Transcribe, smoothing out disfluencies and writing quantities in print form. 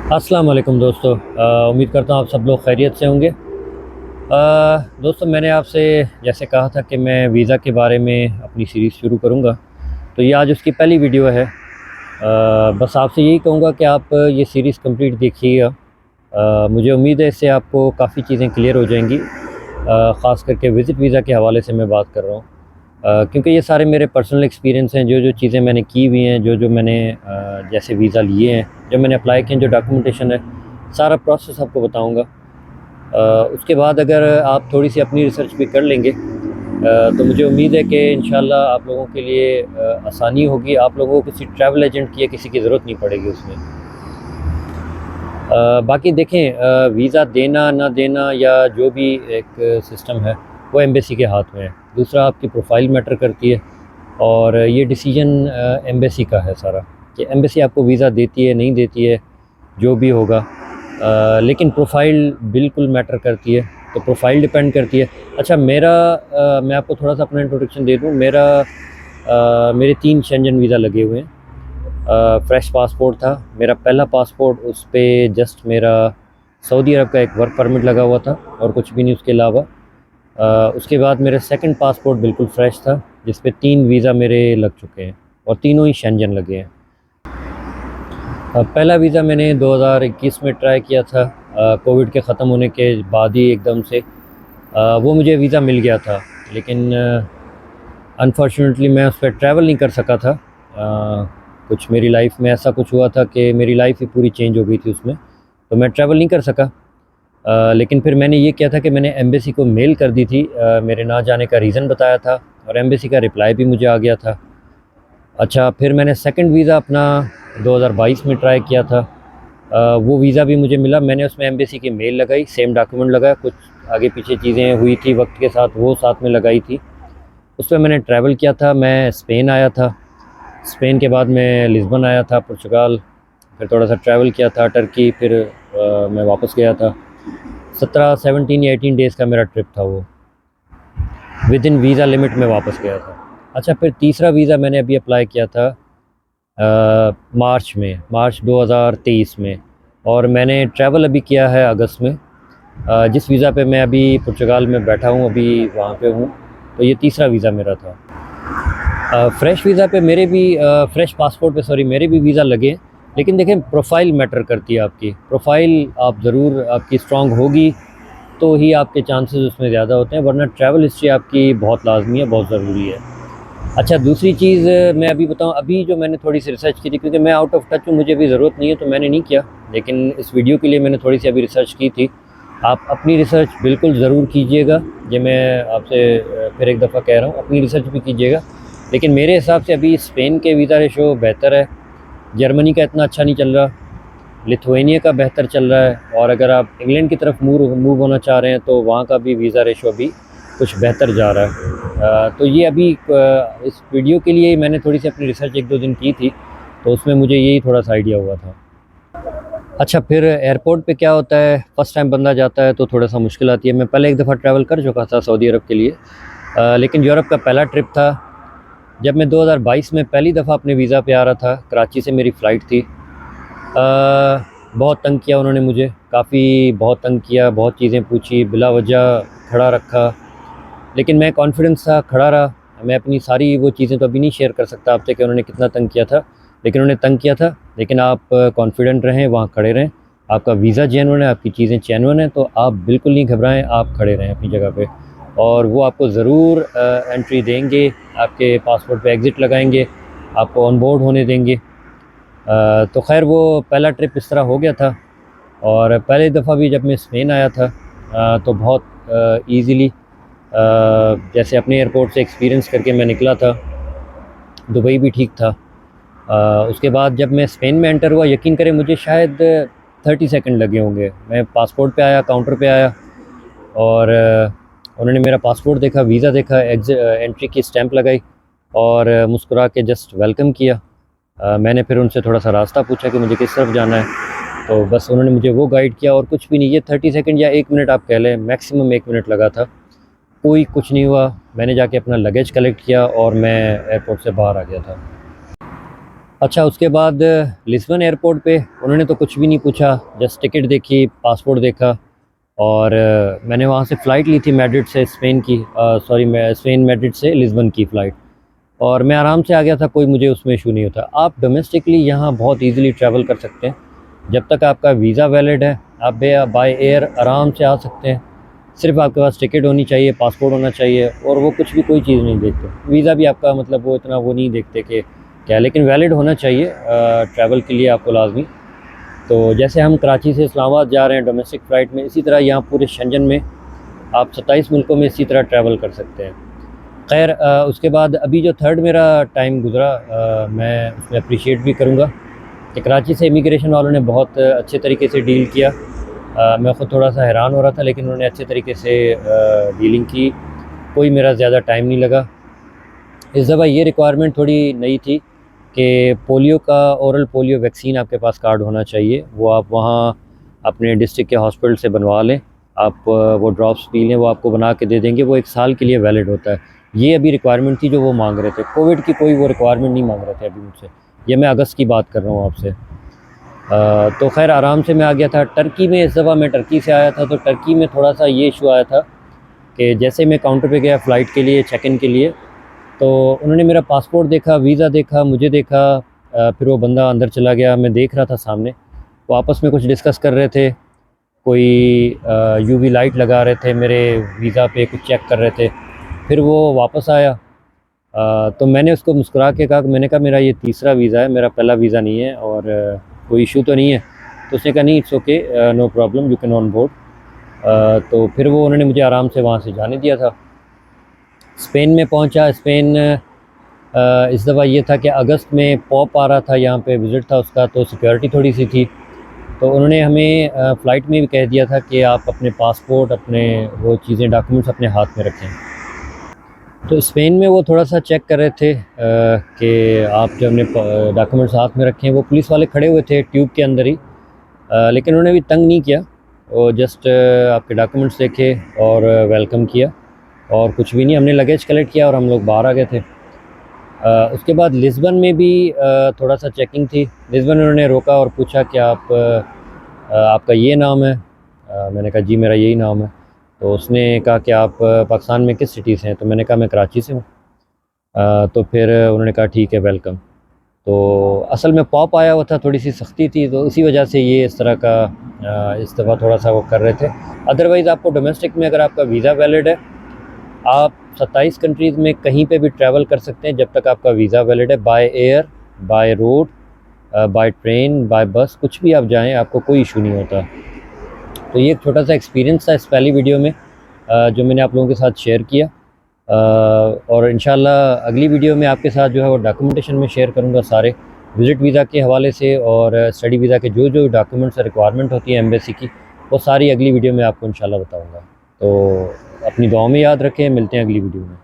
अस्सलाम वालेकुम दोस्तों, उम्मीद करता हूँ आप सब लोग खैरियत से होंगे। दोस्तों, मैंने आपसे जैसे कहा था कि मैं वीज़ा के बारे में अपनी सीरीज़ शुरू करूँगा, तो ये आज उसकी पहली वीडियो है। बस आपसे यही कहूँगा कि आप ये सीरीज़ कंप्लीट देखिएगा। मुझे उम्मीद है इससे आपको काफ़ी चीज़ें क्लियर हो जाएंगी, ख़ास करके विज़िट वीज़ा के हवाले से मैं बात कर रहा हूँ। क्योंकि ये सारे मेरे पर्सनल एक्सपीरियंस हैं, जो चीज़ें मैंने की हुई हैं, जो मैंने जैसे वीज़ा लिए हैं, जो मैंने अप्लाई किए हैं, जो डॉक्यूमेंटेशन है, सारा प्रोसेस आपको बताऊंगा। उसके बाद अगर आप थोड़ी सी अपनी रिसर्च भी कर लेंगे तो मुझे उम्मीद है कि इंशाल्लाह आप लोगों के लिए आसानी होगी। आप लोगों को किसी ट्रैवल एजेंट की या किसी की ज़रूरत नहीं पड़ेगी उसमें। बाकी देखें, वीज़ा देना ना देना या जो भी एक सिस्टम है वो एम्बेसी के हाथ में है। दूसरा, आपकी प्रोफाइल मैटर करती है और ये डिसीजन एम्बेसी का है सारा, कि एम्बेसी आपको वीज़ा देती है नहीं देती है, जो भी होगा। लेकिन प्रोफाइल बिल्कुल मैटर करती है, तो प्रोफाइल डिपेंड करती है। अच्छा, मैं आपको थोड़ा सा अपना इंट्रोडक्शन दे दूँ। मेरे 3 शेंजन वीज़ा लगे हुए हैं। फ़्रेश पासपोर्ट था मेरा पहला पासपोर्ट, उस पर जस्ट मेरा सऊदी अरब का एक वर्क परमिट लगा हुआ था और कुछ भी नहीं उसके अलावा। उसके बाद मेरा सेकंड पासपोर्ट बिल्कुल फ़्रेश था, जिस पे 3 वीज़ा मेरे लग चुके हैं और तीनों ही शेंजन लगे हैं। पहला वीज़ा मैंने 2021 में ट्राई किया था, कोविड के ख़त्म होने के बाद ही एकदम से वो मुझे वीज़ा मिल गया था, लेकिन अनफॉर्चुनेटली मैं उस पर ट्रैवल नहीं कर सका था। कुछ मेरी लाइफ में ऐसा कुछ हुआ था कि मेरी लाइफ ही पूरी चेंज हो गई थी उसमें, तो मैं ट्रैवल नहीं कर सका। लेकिन फिर मैंने ये किया था कि मैंने एम्बेसी को मेल कर दी थी, मेरे ना जाने का रीज़न बताया था और एम्बेसी का रिप्लाई भी मुझे आ गया था। अच्छा, फिर मैंने सेकंड वीज़ा अपना 2022 में ट्राई किया था। वो वीज़ा भी मुझे मिला। मैंने उसमें एम्बेसी की मेल लगाई, सेम डॉक्यूमेंट लगाया, कुछ आगे पीछे चीज़ें हुई थी वक्त के साथ, वो साथ में लगाई थी। उस पर मैंने ट्रैवल किया था। मैं स्पेन आया था, स्पेन के बाद मैं लिस्बन आया था, पुर्तगाल, फिर थोड़ा सा ट्रैवल किया था टर्की, फिर मैं वापस गया था। 17 या 18 डेज़ का मेरा ट्रिप था, वो विद इन वीज़ा लिमिट में वापस गया था। अच्छा, फिर तीसरा वीज़ा मैंने अभी अप्लाई किया था मार्च 2023 में, और मैंने ट्रैवल अभी किया है अगस्त में। जिस वीज़ा पे मैं अभी पुर्तगाल में बैठा हूँ, अभी वहाँ पे हूँ, तो ये तीसरा वीज़ा मेरा था। फ़्रेश वीज़ा पे मेरे भी फ़्रेश पासपोर्ट पे मेरे भी वीज़ा लगे, लेकिन देखें, प्रोफाइल मैटर करती है। आपकी प्रोफाइल आप ज़रूर आपकी स्ट्रॉन्ग होगी तो ही आपके चांसेस उसमें ज़्यादा होते हैं, वरना ट्रैवल हिस्ट्री आपकी बहुत लाजमी है, बहुत ज़रूरी है। अच्छा, दूसरी चीज़ मैं अभी बताऊं, अभी जो मैंने थोड़ी सी रिसर्च की थी, क्योंकि मैं आउट ऑफ टच हूँ, मुझे अभी ज़रूरत नहीं है तो मैंने नहीं किया, लेकिन इस वीडियो के लिए मैंने थोड़ी सी अभी रिसर्च की थी। आप अपनी रिसर्च बिल्कुल ज़रूर कीजिएगा, ये मैं आपसे फिर एक दफ़ा कह रहा हूँ, अपनी रिसर्च भी कीजिएगा। लेकिन मेरे हिसाब से अभी स्पेन के वीज़ा रेशो बेहतर है, जर्मनी का इतना अच्छा नहीं चल रहा, लिथुआनिया का बेहतर चल रहा है, और अगर आप इंग्लैंड की तरफ मूव होना चाह रहे हैं तो वहाँ का भी वीज़ा रेशो अभी कुछ बेहतर जा रहा है। तो ये अभी इस वीडियो के लिए मैंने थोड़ी सी अपनी रिसर्च 1-2 दिन की थी, तो उसमें मुझे यही थोड़ा सा आइडिया हुआ था। अच्छा, फिर एयरपोर्ट पे क्या होता है, फ़र्स्ट टाइम बंदा जाता है तो थोड़ा सा मुश्किल आती है। मैं पहले एक दफ़ा ट्रैवल कर चुका था सऊदी अरब के लिए, लेकिन यूरोप का पहला ट्रिप था। जब मैं 2022 में पहली दफ़ा अपने वीज़ा पे आ रहा था, कराची से मेरी फ़्लाइट थी। बहुत तंग किया उन्होंने मुझे, बहुत तंग किया, बहुत चीज़ें पूछी, बिला वजह खड़ा रखा, लेकिन मैं कॉन्फिडेंस था, खड़ा रहा। मैं अपनी सारी वो चीज़ें तो अभी नहीं शेयर कर सकता आपसे कि उन्होंने कितना तंग किया था, लेकिन उन्होंने तंग किया था। लेकिन आप कॉन्फिडेंट रहें, वहाँ खड़े रहें, आपका वीज़ा जेन्युइन है, आपकी चीज़ें जेन्युइन हैं, तो आप बिल्कुल नहीं घबराएं, आप खड़े रहें अपनी जगह पे, और वो आपको ज़रूर एंट्री देंगे, आपके पासपोर्ट पे एग्ज़िट लगाएंगे, आपको ऑन बोर्ड होने देंगे। तो खैर, वो पहला ट्रिप इस तरह हो गया था। और पहली दफ़ा भी जब मैं स्पेन आया था तो बहुत ईज़िली, जैसे अपने एयरपोर्ट से एक्सपीरियंस करके मैं निकला था। दुबई भी ठीक था। उसके बाद जब मैं स्पेन में एंटर हुआ, यकीन करें मुझे शायद 30 सेकंड लगे होंगे। मैं पासपोर्ट पे आया, काउंटर पे आया, और उन्होंने मेरा पासपोर्ट देखा, वीज़ा देखा, एंट्री की स्टैंप लगाई और मुस्कुरा के जस्ट वेलकम किया। मैंने फिर उनसे थोड़ा सा रास्ता पूछा कि मुझे किस तरफ जाना है, तो बस उन्होंने मुझे वो गाइड किया और कुछ भी नहीं। ये 30 सेकंड या 1 मिनट आप कह लें, मैक्सिमम 1 मिनट लगा था। कोई कुछ नहीं हुआ। मैंने जाके अपना लगेज कलेक्ट किया और मैं एयरपोर्ट से बाहर आ गया था। अच्छा, उसके बाद लिस्बन एयरपोर्ट पे उन्होंने तो कुछ भी नहीं पूछा, जस्ट टिकट देखी, पासपोर्ट देखा और मैंने वहाँ से फ़्लाइट ली थी मैड्रिड से स्पेन की, सॉरी मैं स्पेन मैड्रिड से लिस्बन की फ़्लाइट, और मैं आराम से आ गया था, कोई मुझे उसमें इशू नहीं होता। आप डोमेस्टिकली यहाँ बहुत इजीली ट्रैवल कर सकते हैं, जब तक आपका वीज़ा वैलिड है आप बाय एयर आराम से आ सकते हैं। सिर्फ आपके पास टिकट होनी चाहिए, पासपोर्ट होना चाहिए, और वो कुछ भी कोई चीज़ नहीं देखते। वीज़ा भी आपका मतलब वो इतना वो नहीं देखते कि क्या, लेकिन वैलिड होना चाहिए ट्रैवल के लिए आपको लाजमी। तो जैसे हम कराची से इस्लामाबाद जा रहे हैं डोमेस्टिक फ़्लाइट में, इसी तरह यहाँ पूरे शेंजन में आप 27 मुल्कों में इसी तरह ट्रैवल कर सकते हैं। खैर उसके बाद अभी जो थर्ड मेरा टाइम गुज़रा, मैं उसमें अप्रिशिएट भी करूँगा कि कराची से इमिग्रेशन वालों ने बहुत अच्छे तरीके से डील किया। मैं ख़ुद थोड़ा सा हैरान हो रहा था, लेकिन उन्होंने अच्छे तरीके से डीलिंग की, कोई मेरा ज़्यादा टाइम नहीं लगा। इस दफ़ा ये रिक्वायरमेंट थोड़ी नई थी कि पोलियो का ओरल पोलियो वैक्सीन आपके पास कार्ड होना चाहिए, वो आप वहाँ अपने डिस्ट्रिक्ट के हॉस्पिटल से बनवा लें। आप वो ड्रॉप्स पी लें, वो आपको बना के दे देंगे, वो 1 साल के लिए वैलिड होता है। ये अभी रिक्वायरमेंट थी जो वो मांग रहे थे, कोविड की कोई वो रिक्वायरमेंट नहीं मांग रहे थे अभी मुझसे। ये मैं अगस्त की बात कर रहा हूँ आपसे। तो खैर आराम से मैं आ गया था। टर्की में इस दफ़ा मैं टर्की से आया था, तो टर्की में थोड़ा सा ये इशू आया था कि जैसे मैं काउंटर पे गया फ़्लाइट के लिए, चेक इन के लिए, तो उन्होंने मेरा पासपोर्ट देखा, वीज़ा देखा, मुझे देखा, फिर वो बंदा अंदर चला गया। मैं देख रहा था सामने, वो आपस में कुछ डिस्कस कर रहे थे, कोई यूवी लाइट लगा रहे थे मेरे वीज़ा पे, कुछ चेक कर रहे थे। फिर वो वापस आया, तो मैंने उसको मुस्कुरा के कहा कि मैंने कहा मेरा ये तीसरा वीज़ा है, मेरा पहला वीज़ा नहीं है, और कोई इशू तो नहीं है। तो उसने कहा नहीं, it's okay, no problem, you can on board. तो फिर वो उन्होंने मुझे आराम से वहाँ से जाने दिया था। स्पेन में पहुँचा। स्पेन इस दफ़ा ये था कि अगस्त में पॉप आ रहा था, यहाँ पे विज़िट था उसका, तो सिक्योरिटी थोड़ी सी थी, तो उन्होंने हमें फ़्लाइट में भी कह दिया था कि आप अपने पासपोर्ट, अपने वो चीज़ें, डॉक्यूमेंट्स अपने हाथ में रखें। तो स्पेन में वो थोड़ा सा चेक कर रहे थे कि आप जो अपने डॉक्यूमेंट्स हाथ में रखें। वो पुलिस वाले खड़े हुए थे ट्यूब के अंदर ही, लेकिन उन्होंने भी तंग नहीं किया, वो जस्ट आपके डॉक्यूमेंट्स देखे और वेलकम किया, और कुछ भी नहीं। हमने लगेज कलेक्ट किया और हम लोग बाहर आ गए थे। उसके बाद लिस्बन में भी थोड़ा सा चेकिंग थी। लिस्बन उन्होंने रोका और पूछा कि आपका ये नाम है? मैंने कहा जी मेरा यही नाम है। तो उसने कहा कि आप पाकिस्तान में किस सिटी से हैं? तो मैंने कहा मैं कराची से हूँ। तो फिर उन्होंने कहा ठीक है, वेलकम। तो असल में पॉप आया हुआ था, थोड़ी सी सख्ती थी, तो उसी वजह से ये इस तरह का इस दफ़ा थोड़ा सा वो कर रहे थे। अदरवाइज़ आपको डोमेस्टिक में अगर आपका वीज़ा वैलिड है, आप 27 कंट्रीज़ में कहीं पे भी ट्रैवल कर सकते हैं जब तक आपका वीज़ा वैलिड है। By air, by road, by train, by bus, कुछ भी आप जाएं, आपको कोई इशू नहीं होता। तो ये एक छोटा सा एक्सपीरियंस था इस पहली वीडियो में जो मैंने आप लोगों के साथ शेयर किया, और इंशाल्लाह अगली वीडियो में आपके साथ जो है वो डॉक्यूमेंटेशन में शेयर करूँगा सारे, विज़िट वीज़ा के हवाले से और स्टडी वीज़ा के जो जो डॉक्यूमेंट्स रिक्वायरमेंट होती है एम्बेसी की, वो सारी अगली वीडियो में आपको इंशाल्लाह बताऊँगा। तो अपनी दुआ में याद रखें, मिलते हैं अगली वीडियो में।